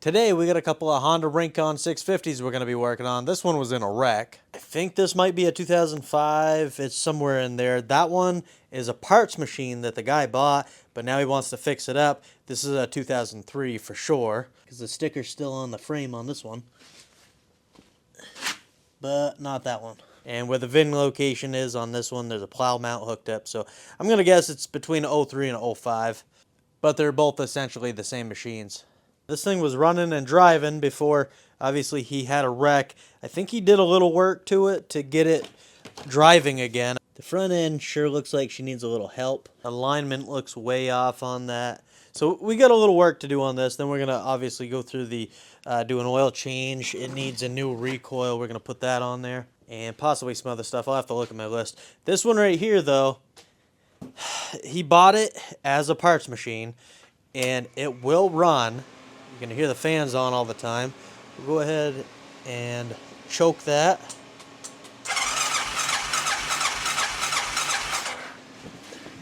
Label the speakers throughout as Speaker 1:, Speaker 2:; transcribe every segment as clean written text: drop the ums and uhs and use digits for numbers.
Speaker 1: Today we got a couple of Honda Rincon 650s we're going to be working on. This one was in a wreck. I think this might be a 2005. It's somewhere in there. That one is a parts machine that the guy bought, but now he wants to fix it up. This is a 2003 for sure, because the sticker's still on the frame on this one. But not that one. And where the VIN location is on this one, there's a plow mount hooked up. So I'm going to guess it's between 03 and 05. But they're both essentially the same machines. This thing was running and driving before, obviously, he had a wreck. I think he did a little work to it to get it driving again. The front end sure looks like she needs a little help. Alignment looks way off on that. So we got a little work to do on this. Then we're going to obviously go through the, do an oil change. It needs a new recoil. We're going to put that on there. And possibly some other stuff. I'll have to look at my list. This one right here, though, he bought it as a parts machine. And it will run. You're going to hear the fans on all the time. We'll go ahead and choke that.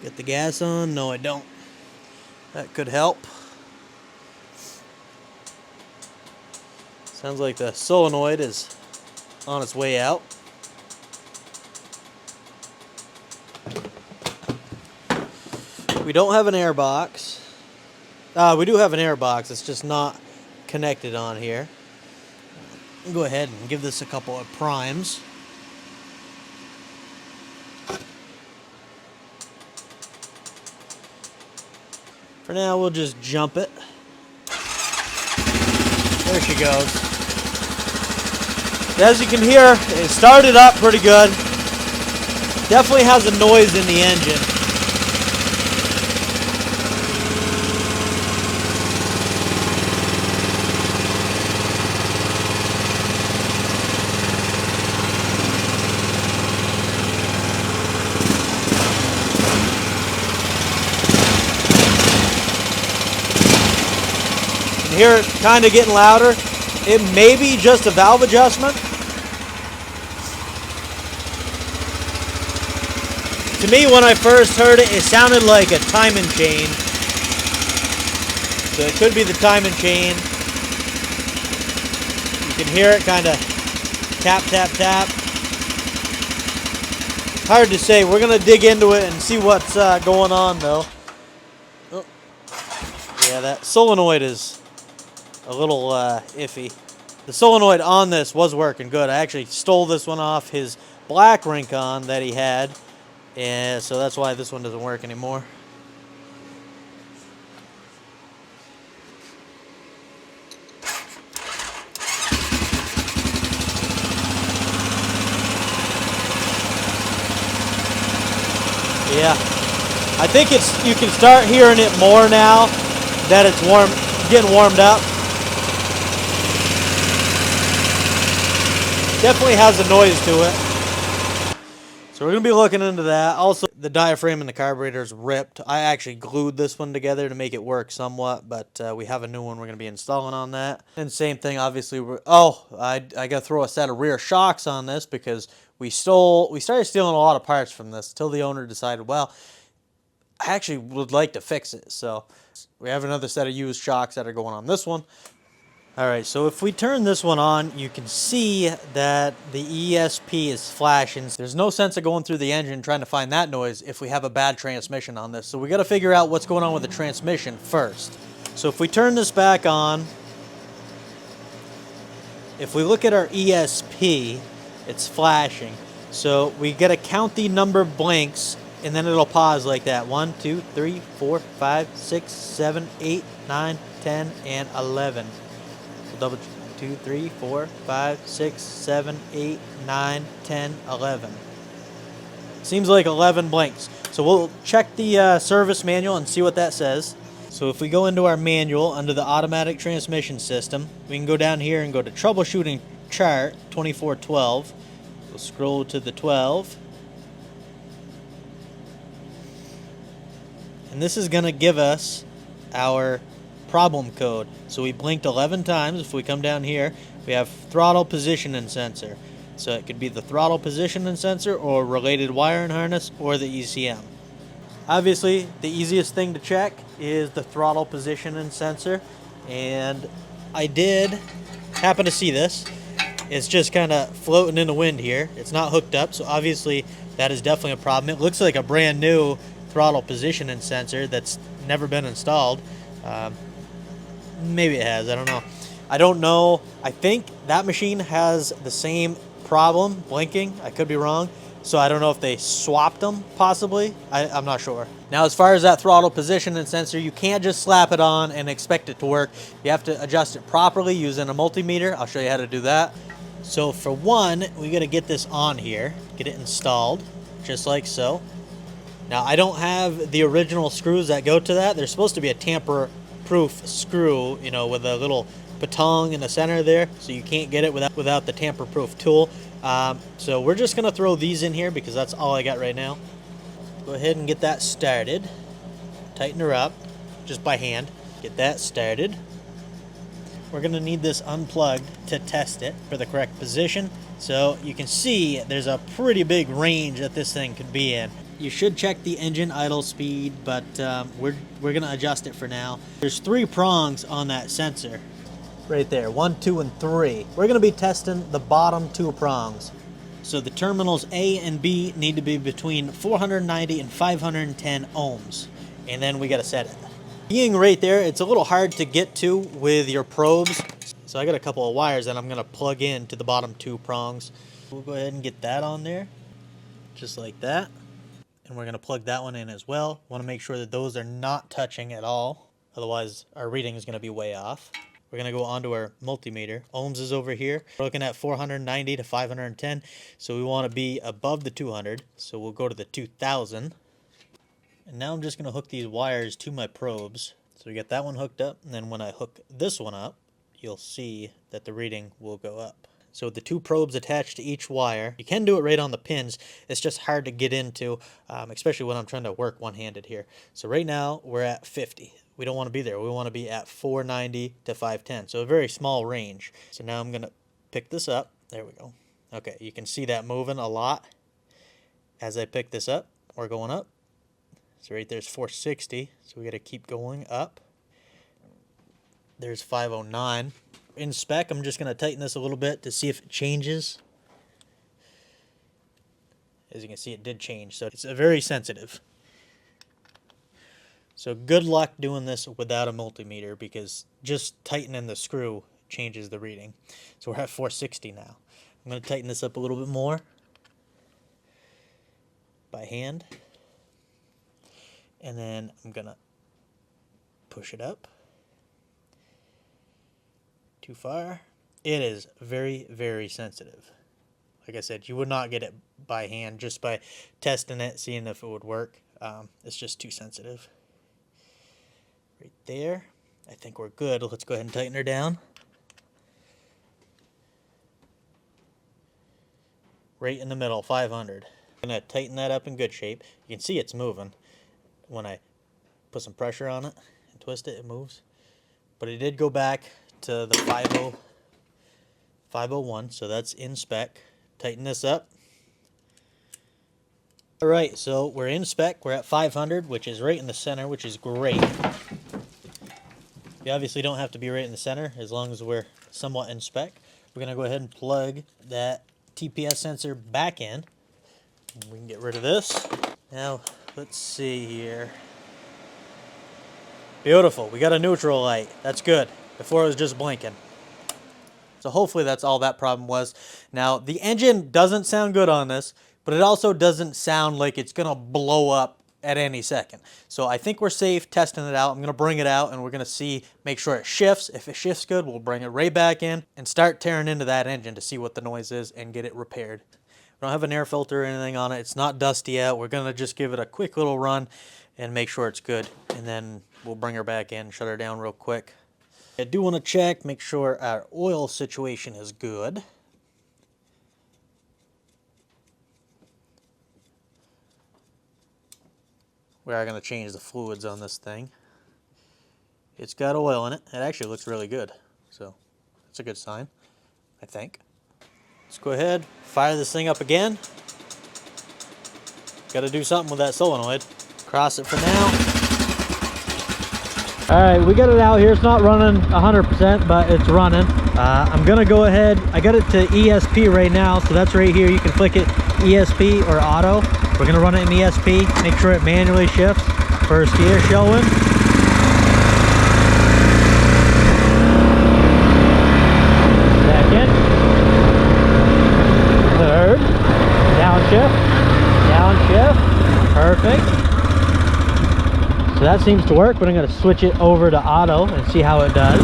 Speaker 1: Get the gas on? No, I don't. That could help. Sounds like the solenoid is on its way out. We don't have an air box. We do have an air box, it's just not connected on here. I'll go ahead and give this a couple of primes. For now, we'll just jump it. There she goes. As you can hear, it started up pretty good. Definitely has a noise in the engine. Hear it kind of getting louder. It may be just a valve adjustment. To me, when I first heard it, it sounded like a timing chain. So it could be the timing chain. You can hear it kind of tap, tap, tap. Hard to say. We're going to dig into it and see what's going on, though. Oh. Yeah, that solenoid is a little iffy. The solenoid on this was working good. I actually stole this one off his black Rincon that he had, and so that's why this one doesn't work anymore. Yeah, I think you can start hearing it more now that it's getting warmed up. Definitely has a noise to it. So we're going to be looking into that. Also, the diaphragm in the carburetor is ripped. I actually glued this one together to make it work somewhat, but we have a new one we're going to be installing on that. And same thing, obviously. I got to throw a set of rear shocks on this because we started stealing a lot of parts from this until the owner decided, well, I actually would like to fix it. So we have another set of used shocks that are going on this one. Alright, so if we turn this one on, you can see that the ESP is flashing. There's no sense of going through the engine trying to find that noise if we have a bad transmission on this. So we got to figure out what's going on with the transmission first. So if we turn this back on, if we look at our ESP, it's flashing. So we got to count the number of blinks, and then it'll pause like that. 1, 2, 3, 4, 5, 6, 7, 8, 9, 10, and 11. Double 2, 3, 4, 5, 6, 7, 8, 9, 10, 11. Seems like 11 blinks. So we'll check the service manual and see what that says. So if we go into our manual under the automatic transmission system, we can go down here and go to troubleshooting chart 2412. We'll scroll to the 12. And this is going to give us our problem code. So we blinked 11 times. If we come down here, we have throttle positioning sensor. So it could be the throttle positioning sensor or related wiring harness or the ECM. Obviously, the easiest thing to check is the throttle positioning sensor, and I did happen to see this. It's just kind of floating in the wind here. It's not hooked up, so obviously that is definitely a problem. It looks like a brand new throttle positioning sensor that's never been installed. Maybe it has, I don't know. I don't know. I think that machine has the same problem, blinking. I could be wrong. So I don't know if they swapped them, possibly. I'm not sure. Now, as far as that throttle position and sensor, you can't just slap it on and expect it to work. You have to adjust it properly using a multimeter. I'll show you how to do that. So for one, we got to get this on here, get it installed, just like so. Now, I don't have the original screws that go to that. There's supposed to be a tamper-proof screw, you know, with a little batong in the center there, so you can't get it without the tamper-proof tool. So we're just gonna throw these in here because that's all I got right now. Go ahead and get that started. Tighten her up just by hand. Get that started. We're gonna need this unplugged to test it for the correct position. So you can see there's a pretty big range that this thing could be in. You should check the engine idle speed, but we're gonna adjust it for now. There's 3 prongs on that sensor. Right there, 1, 2, and 3. We're gonna be testing the bottom 2 prongs. So the terminals A and B need to be between 490 and 510 ohms. And then we gotta set it. Being right there, it's a little hard to get to with your probes. So I got a couple of wires that I'm gonna plug in to the bottom 2 prongs. We'll go ahead and get that on there, just like that. And we're gonna plug that one in as well. Wanna make sure that those are not touching at all. Otherwise, our reading is gonna be way off. We're gonna go onto our multimeter. Ohms is over here. We're looking at 490 to 510. So we wanna be above the 200. So we'll go to the 2000. And now I'm just gonna hook these wires to my probes. So we got that one hooked up. And then when I hook this one up, you'll see that the reading will go up. So with the 2 probes attached to each wire, you can do it right on the pins. It's just hard to get into, especially when I'm trying to work one-handed here. So right now, we're at 50. We don't want to be there. We want to be at 490 to 510. So a very small range. So now I'm going to pick this up. There we go. Okay, you can see that moving a lot. As I pick this up, we're going up. So right there's 460. So we got to keep going up. There's 509. In spec, I'm just going to tighten this a little bit to see if it changes. As you can see, it did change. So it's very sensitive. So good luck doing this without a multimeter because just tightening the screw changes the reading. So we're at 460 now. I'm going to tighten this up a little bit more by hand. And then I'm going to push it up. Too far. It is very, very sensitive. Like I said, you would not get it by hand just by testing it, seeing if it would work. It's just too sensitive. Right there. I think we're good. Let's go ahead and tighten her down. Right in the middle, 500. I'm going to tighten that up in good shape. You can see it's moving. When I put some pressure on it and twist it, it moves. But it did go back to the 501, so that's in spec. Tighten this up. Alright, so we're in spec. We're at 500, which is right in the center, which is great. You obviously don't have to be right in the center as long as we're somewhat in spec. We're going to go ahead and plug that TPS sensor back in. We can get rid of this. Now, let's see here. Beautiful. We got a neutral light. That's good. Before it was just blinking. So hopefully that's all that problem was. Now, the engine doesn't sound good on this, but it also doesn't sound like it's going to blow up at any second. So I think we're safe testing it out. I'm going to bring it out and we're going to see, make sure it shifts. If it shifts good, we'll bring it right back in and start tearing into that engine to see what the noise is and get it repaired. We don't have an air filter or anything on it. It's not dusty out. We're going to just give it a quick little run and make sure it's good. And then we'll bring her back in, shut her down real quick. I do want to check, make sure our oil situation is good. We are going to change the fluids on this thing. It's got oil in it. It actually looks really good. So that's a good sign, I think. Let's go ahead, fire this thing up again. Got to do something with that solenoid. Cross it for now. All right, we got it out here. It's not running 100%, but it's running. I'm gonna go ahead. I got it to ESP right now, so that's right here. You can flick it ESP or auto. We're gonna run it in ESP. Make sure it manually shifts. First gear showing. Second. Third. Downshift. Downshift. Perfect. So that seems to work, but I'm going to switch it over to auto and see how it does.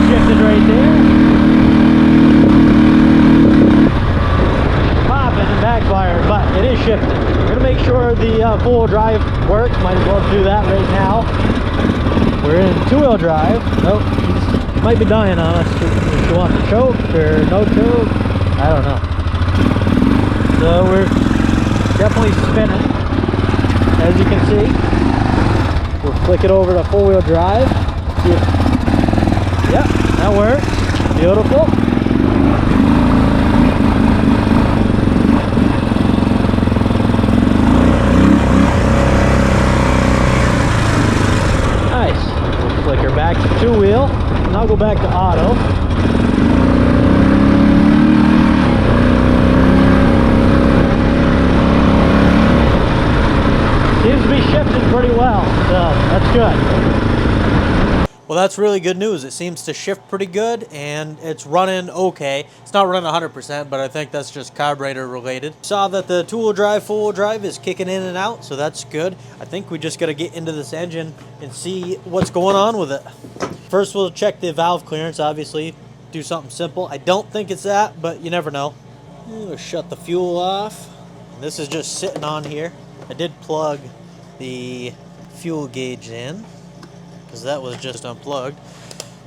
Speaker 1: Shifted right there. Popping and backfiring, but it is shifting. We're going to make sure the four-wheel drive works. Might as well do that right now. We're in two-wheel drive. Nope, he might be dying on us. If you want to choke or no choke, I don't know. So we're definitely spinning, as you can see. We'll flick it over to four-wheel drive. See if, yep, that works. Beautiful. Nice. We'll flick her back to two-wheel, and I'll go back to auto. Seems to be shifting pretty well, so that's good. Well, that's really good news. It seems to shift pretty good, and it's running okay. It's not running 100%, but I think that's just carburetor related. Saw that the two-wheel drive, four-wheel drive is kicking in and out, so that's good. I think we just got to get into this engine and see what's going on with it. First, we'll check the valve clearance, obviously. Do something simple. I don't think it's that, but you never know. We'll shut the fuel off. And this is just sitting on here. I did plug the fuel gauge in because that was just unplugged.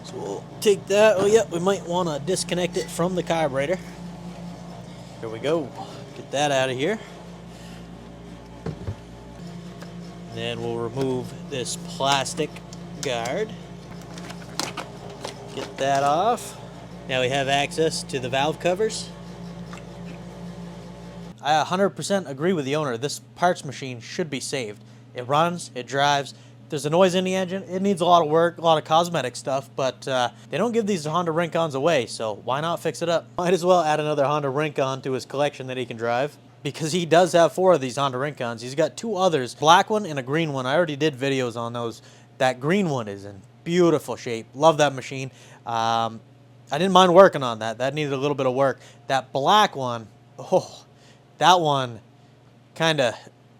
Speaker 1: So we'll take that. Oh, yeah, we might want to disconnect it from the carburetor. There we go. Get that out of here. And then we'll remove this plastic guard. Get that off. Now we have access to the valve covers. I 100% agree with the owner. This parts machine should be saved. It runs, it drives. There's a noise in the engine. It needs a lot of work, a lot of cosmetic stuff, but they don't give these Honda Rincons away, so why not fix it up? Might as well add another Honda Rincon to his collection that he can drive, because he does have 4 of these Honda Rincons. He's got 2 others, black one and a green one. I already did videos on those. That green one is in beautiful shape. Love that machine. I didn't mind working on that. That needed a little bit of work. That black one, oh, that one kind of,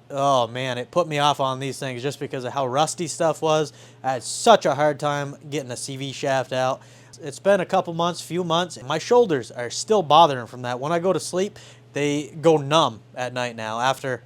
Speaker 1: oh man, it put me off on these things just because of how rusty stuff was. I had such a hard time getting a CV shaft out. It's been a couple months, few months, and my shoulders are still bothering from that. When I go to sleep, they go numb at night now after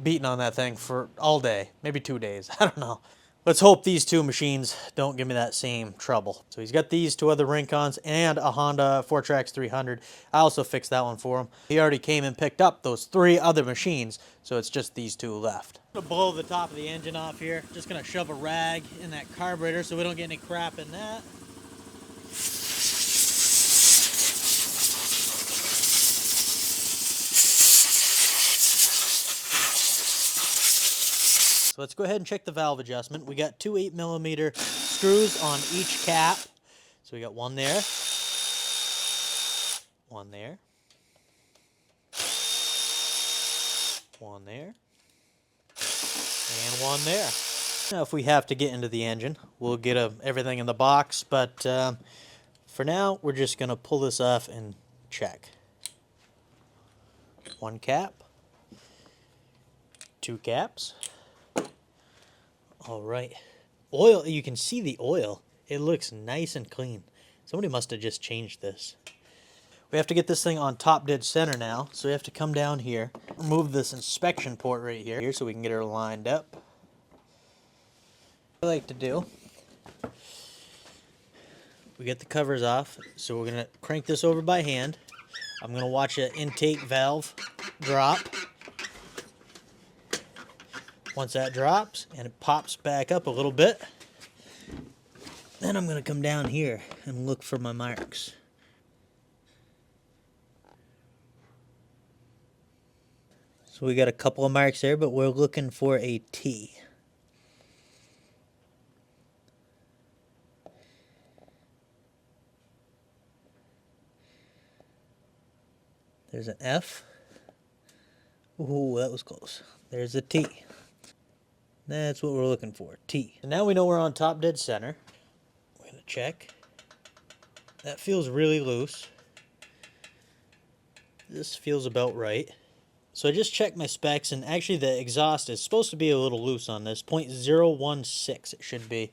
Speaker 1: beating on that thing for all day, maybe 2 days, I don't know. Let's hope these 2 machines don't give me that same trouble. So he's got these 2 other Rincons and a Honda 4Trax 300. I also fixed that one for him. He already came and picked up those 3 other machines, so it's just these 2 left. I'm gonna blow the top of the engine off here. Just gonna shove a rag in that carburetor so we don't get any crap in that. So let's go ahead and check the valve adjustment. We got 2 8mm screws on each cap. So we got one there, one there, one there, and one there. Now if we have to get into the engine, we'll get everything in the box, but for now we're just going to pull this off and check. 1 cap, 2 caps. All right, oil, you can see the oil. It looks nice and clean. Somebody must have just changed this. We have to get this thing on top dead center now, so we have to come down here, remove this inspection port right here so we can get her lined up. What I like to do, we get the covers off, so we're gonna crank this over by hand. I'm gonna watch an intake valve drop. Once that drops and it pops back up a little bit, then I'm going to come down here and look for my marks. So we got a couple of marks there, but we're looking for a T. There's an F. Ooh, that was close. There's a T. That's what we're looking for, T. And now we know we're on top dead center. We're gonna check. That feels really loose. This feels about right. So I just checked my specs, and actually the exhaust is supposed to be a little loose on this. 0.016 it should be.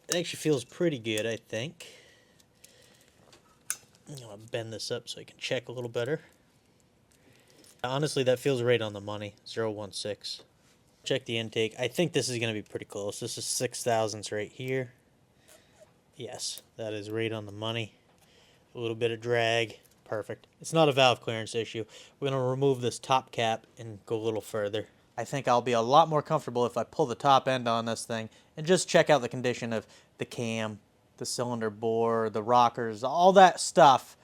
Speaker 1: It actually feels pretty good, I think. I'm going to bend this up so I can check a little better. Honestly, that feels right on the money, 0.16. Check the intake. I think this is going to be pretty close. This is 6 thousandths right here. Yes, that is right on the money. A little bit of drag. Perfect. It's not a valve clearance issue. We're going to remove this top cap and go a little further. I think I'll be a lot more comfortable if I pull the top end on this thing and just check out the condition of the cam, the cylinder bore, the rockers, all that stuff,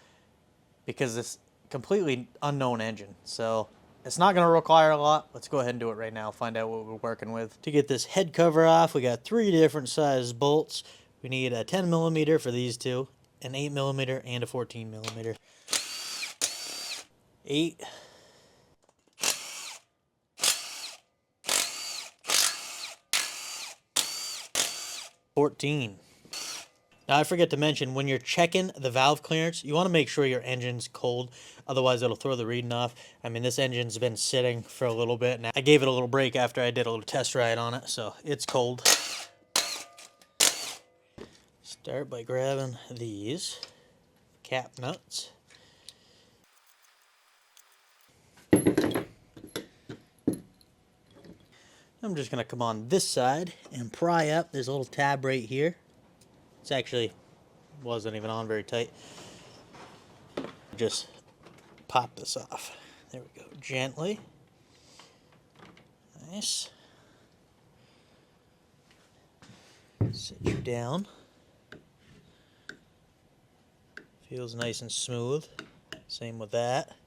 Speaker 1: because it's completely unknown engine. So it's not going to require a lot. Let's go ahead and do it right now, find out what we're working with. To get this head cover off, we got 3 different size bolts. We need a 10 millimeter for these two, an 8 millimeter, and a 14 millimeter. 8. 14. Now I forget to mention, when you're checking the valve clearance, you want to make sure your engine's cold, otherwise it'll throw the reading off. I mean, this engine's been sitting for a little bit now. I gave it a little break after I did a little test ride on it, so it's cold. Start by grabbing these cap nuts. I'm just going to come on this side and pry up. There's a little tab right here. It's actually wasn't even on very tight. Just pop this off. There we go. Gently. Nice. Sit you down. Feels nice and smooth. Same with that.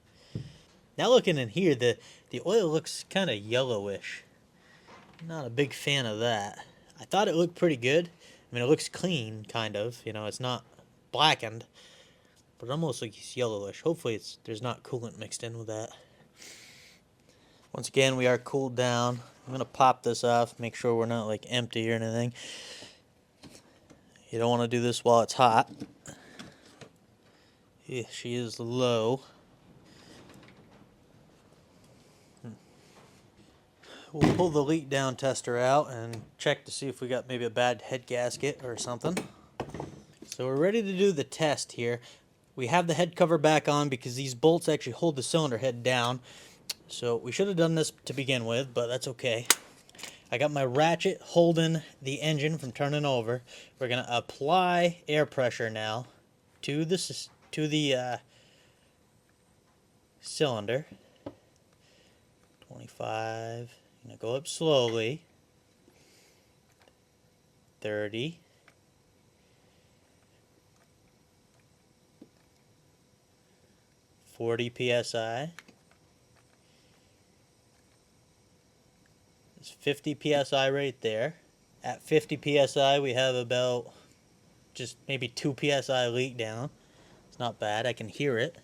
Speaker 1: Now looking in here, the oil looks kind of yellowish. Not a big fan of that. I thought it looked pretty good. I mean, it looks clean, kind of. You know, it's not blackened, but it almost looks yellowish. Hopefully there's not coolant mixed in with that. Once again, we are cooled down. I'm going to pop this off, make sure we're not like empty or anything. You don't want to do this while it's hot. Yeah, she is low. We'll pull the leak down tester out and check to see if we got maybe a bad head gasket or something. So we're ready to do the test here. We have the head cover back on because these bolts actually hold the cylinder head down. So we should have done this to begin with, but that's okay. I got my ratchet holding the engine from turning over. We're going to apply air pressure now to the cylinder. 25. I'm going to go up slowly. 30. 40 psi. There's 50 psi right there. At 50 psi, we have about just maybe 2 psi leak down. It's not bad. I can hear it.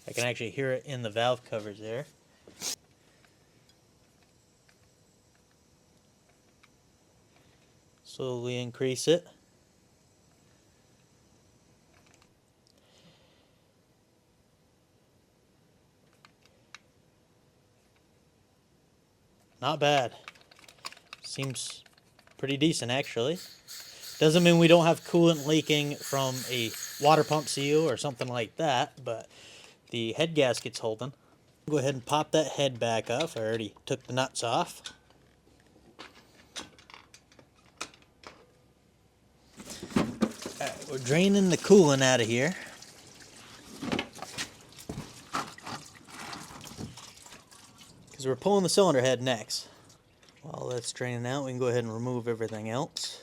Speaker 1: I can actually hear it in the valve covers there. Slowly increase it. Not bad. Seems pretty decent actually. Doesn't mean we don't have coolant leaking from a water pump seal or something like that, but the head gasket's holding. Go ahead and pop that head back off. I already took the nuts off. Alright, We're draining the coolant out of here. Because we're pulling the cylinder head next. While that's draining out, we can go ahead and remove everything else.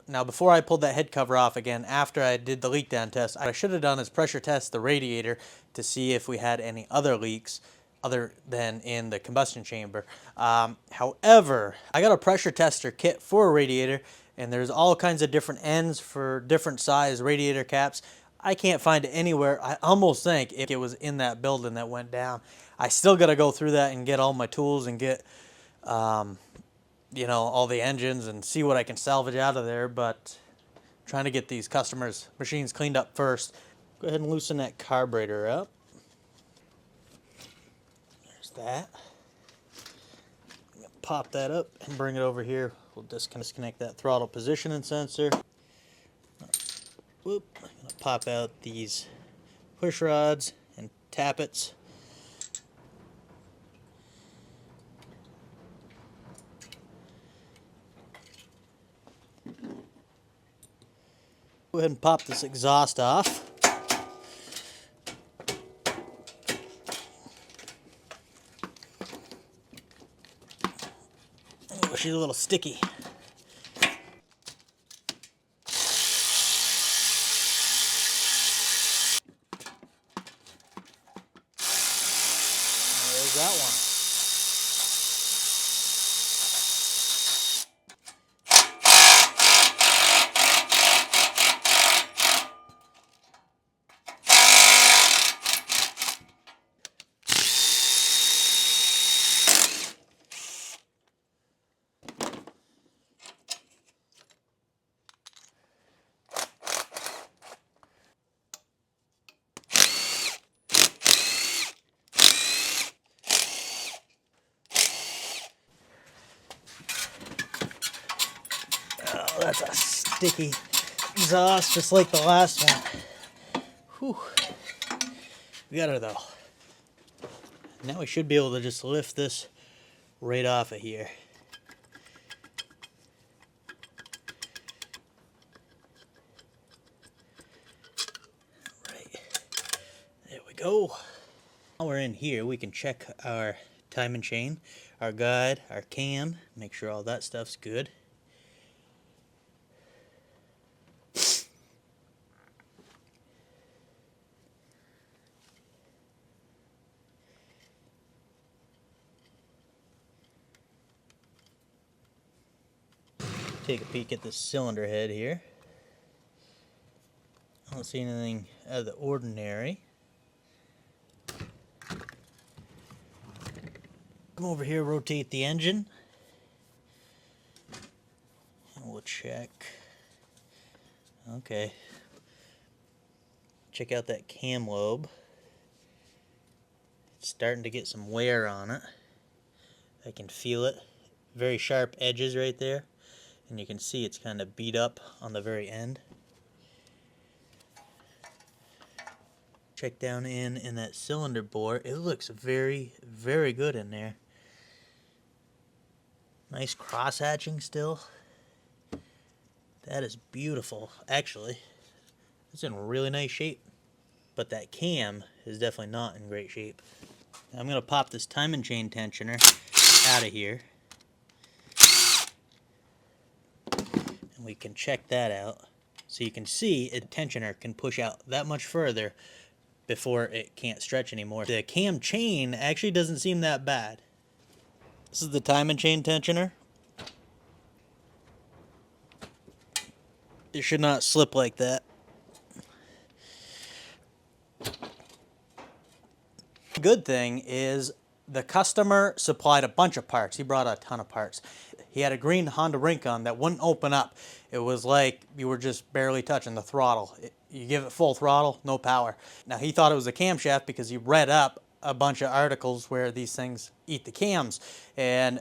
Speaker 1: Now before I pulled that head cover off again, after I did the leak down test, I should have done is pressure test the radiator to see if we had any other leaks other than in the combustion chamber. However, I got a pressure tester kit for a radiator, and there's all kinds of different ends for different size radiator caps. I can't find it anywhere. I almost think it was in that building that went down. I still got to go through that and get all my tools and get you know, all the engines and see what I can salvage out of there, but I'm trying to get these customers' machines cleaned up first. Go ahead and loosen that carburetor up. There's that. I'm gonna pop that up and bring it over here. We'll disconnect that throttle positioning sensor. Whoop. I'm gonna pop out these push rods and tappets. Go ahead and pop this exhaust off. Oh, she's a little sticky. There's that one. Oh, that's a sticky exhaust, just like the last one. Whew. We got her though. Now we should be able to just lift this right off of here. Right. There we go. While we're in here, we can check our timing chain, our guide, our cam, make sure all that stuff's good. Take a peek at the cylinder head here. I don't see anything out of the ordinary. Come over here, rotate the engine, and we'll check. Okay. Check out that cam lobe. It's starting to get some wear on it. I can feel it. Very sharp edges right there. And you can see it's kind of beat up on the very end. Check down in that cylinder bore. It looks very, very good in there. Nice cross hatching still. That is beautiful. Actually, it's in really nice shape. But that cam is definitely not in great shape. Now I'm going to pop this timing chain tensioner out of here. And we can check that out. So you can see a tensioner can push out that much further before it can't stretch anymore. The cam chain actually doesn't seem that bad. This is the timing chain tensioner. It should not slip like that. The good thing is the customer supplied a bunch of parts. He brought a ton of parts. He had a green Honda Rincon that wouldn't open up. It was like you were just barely touching the throttle. You give it full throttle, no power. Now he thought it was a camshaft because he read up a bunch of articles where these things eat the cams and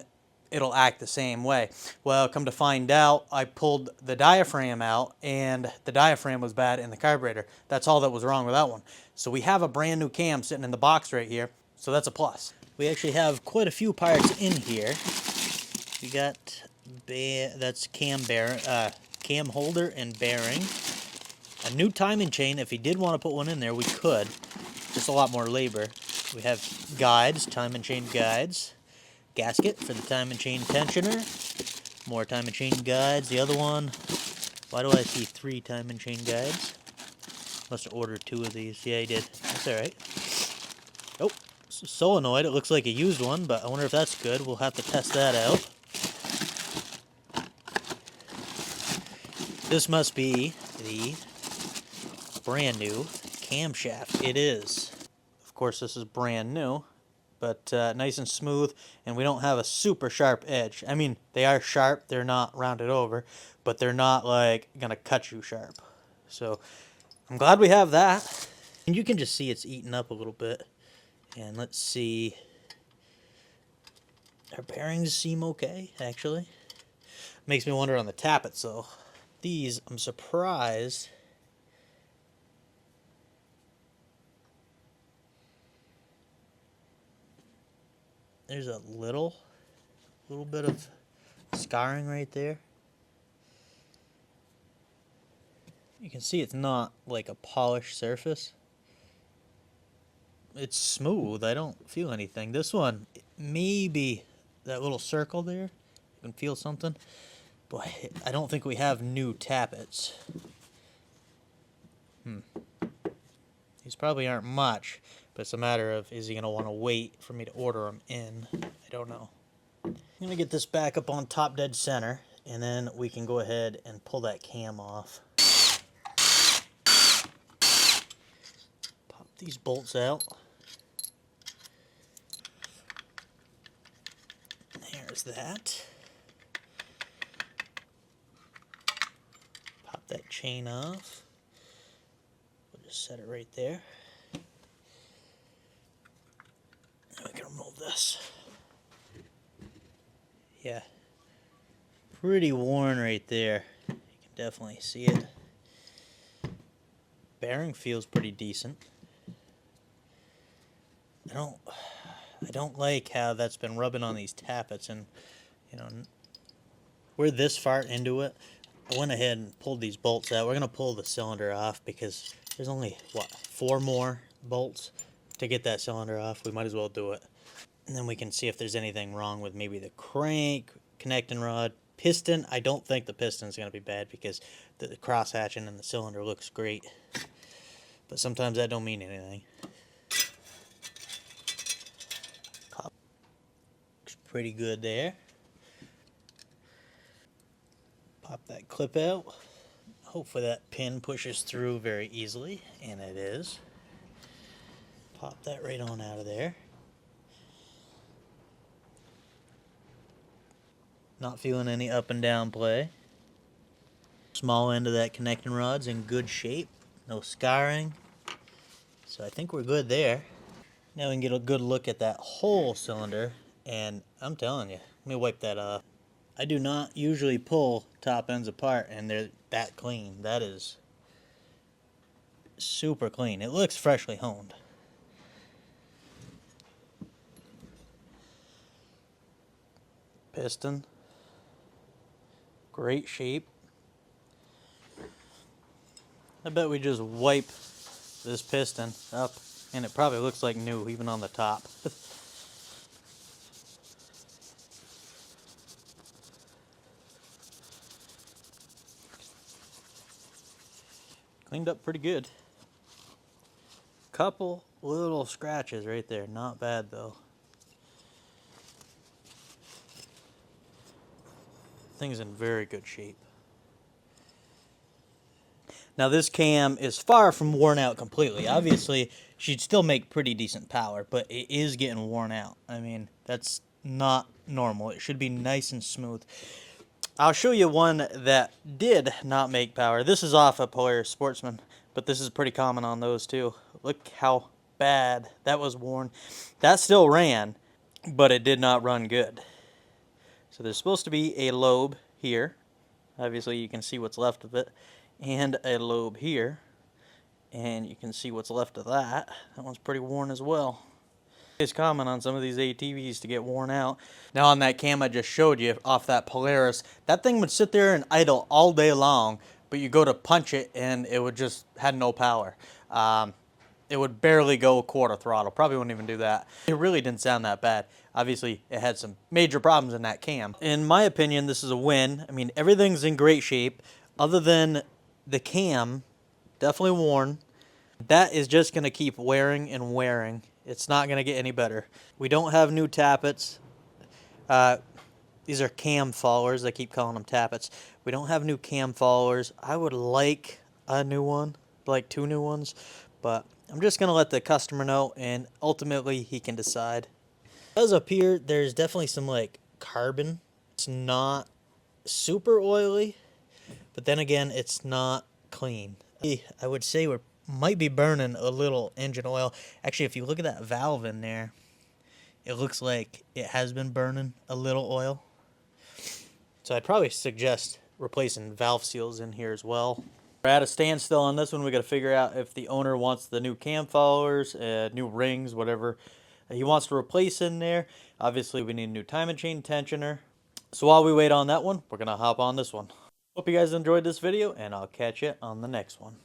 Speaker 1: it'll act the same way. Well, come to find out, I pulled the diaphragm out and the diaphragm was bad in the carburetor. That's all that was wrong with that one. So we have a brand new cam sitting in the box right here. So that's a plus. We actually have quite a few parts in here. We got That's cam holder and bearing. A new timing chain. If he did want to put one in there, we could. Just a lot more labor. We have guides, timing chain guides. Gasket for the timing chain tensioner. More timing chain guides. The other one. Why do I see 3 timing chain guides? Must have ordered 2 of these. Yeah, he did. That's alright. Oh, solenoid. It looks like a used one, but I wonder if that's good. We'll have to test that out. This must be the brand new camshaft. It is. Of course, this is brand new, but nice and smooth, and we don't have a super sharp edge. I mean, they are sharp. They're not rounded over, but they're not like gonna cut you sharp. So I'm glad we have that. And you can just see it's eaten up a little bit. And let's see. Our bearings seem okay, actually. Makes me wonder on the tappets, though. These, I'm surprised. There's a little bit of scarring right there. You can see it's not like a polished surface. It's smooth. I don't feel anything. This one, maybe that little circle there, you can feel something. But I don't think we have new tappets. These probably aren't much, but it's a matter of, is he going to want to wait for me to order them in? I don't know. I'm going to get this back up on top dead center, and then we can go ahead and pull that cam off. Pop these bolts out. There's that. Pop that chain off. We'll just set it right there. And we can remove this. Yeah. Pretty worn right there. You can definitely see it. Bearing feels pretty decent. I don't like how that's been rubbing on these tappets, and you know, we're this far into it. I went ahead and pulled these bolts out. We're gonna pull the cylinder off because there's only, what, 4 more bolts to get that cylinder off. We might as well do it. And then we can see if there's anything wrong with maybe the crank, connecting rod, piston. I don't think the piston's gonna be bad because the cross hatching in the cylinder looks great. But sometimes that don't mean anything. Pop. Looks pretty good there. Pop that clip out. Hopefully that pin pushes through very easily, and it is. Pop that right on out of there. Not feeling any up and down play. Small end of that connecting rod's in good shape. No scarring. So I think we're good there. Now we can get a good look at that whole cylinder, and I'm telling you, let me wipe that off. I do not usually pull top ends apart and they're that clean. That is super clean. It looks freshly honed. Piston. Great shape. I bet we just wipe this piston up and it probably looks like new even on the top. Cleaned up pretty good. Couple little scratches right there. Not bad though. Thing's in very good shape. Now this cam is far from worn out completely. Obviously, she'd still make pretty decent power, but it is getting worn out. I mean, that's not normal. It should be nice and smooth. I'll show you one that did not make power. This is off a Polaris Sportsman, but this is pretty common on those too. Look how bad that was worn. That still ran, but it did not run good. So there's supposed to be a lobe here. Obviously you can see what's left of it. And a lobe here. And you can see what's left of that. That one's pretty worn as well. It's common on some of these ATVs to get worn out. Now on that cam I just showed you off that Polaris, that thing would sit there and idle all day long, but you go to punch it and it would just had no power. It would barely go quarter throttle. Probably wouldn't even do that. It really didn't sound that bad. Obviously, it had some major problems in that cam. In my opinion, this is a win. I mean, everything's in great shape other than the cam, definitely worn. That is just going to keep wearing and wearing. It's not going to get any better. We don't have new tappets. These are cam followers. I keep calling them tappets. We don't have new cam followers. I would like a new one, like 2 new ones, but I'm just going to let the customer know, and ultimately he can decide. As up here, there's definitely some like carbon. It's not super oily, but then again, it's not clean. I would say we might be burning a little engine oil. Actually, if you look at that valve in there, it looks like it has been burning a little oil. So I'd probably suggest replacing valve seals in here as well. We're at a standstill on this one. We got to figure out if the owner wants the new cam followers, new rings, whatever he wants to replace in there. Obviously, we need a new timing chain tensioner. So while we wait on that one, we're going to hop on this one. Hope you guys enjoyed this video, and I'll catch you on the next one.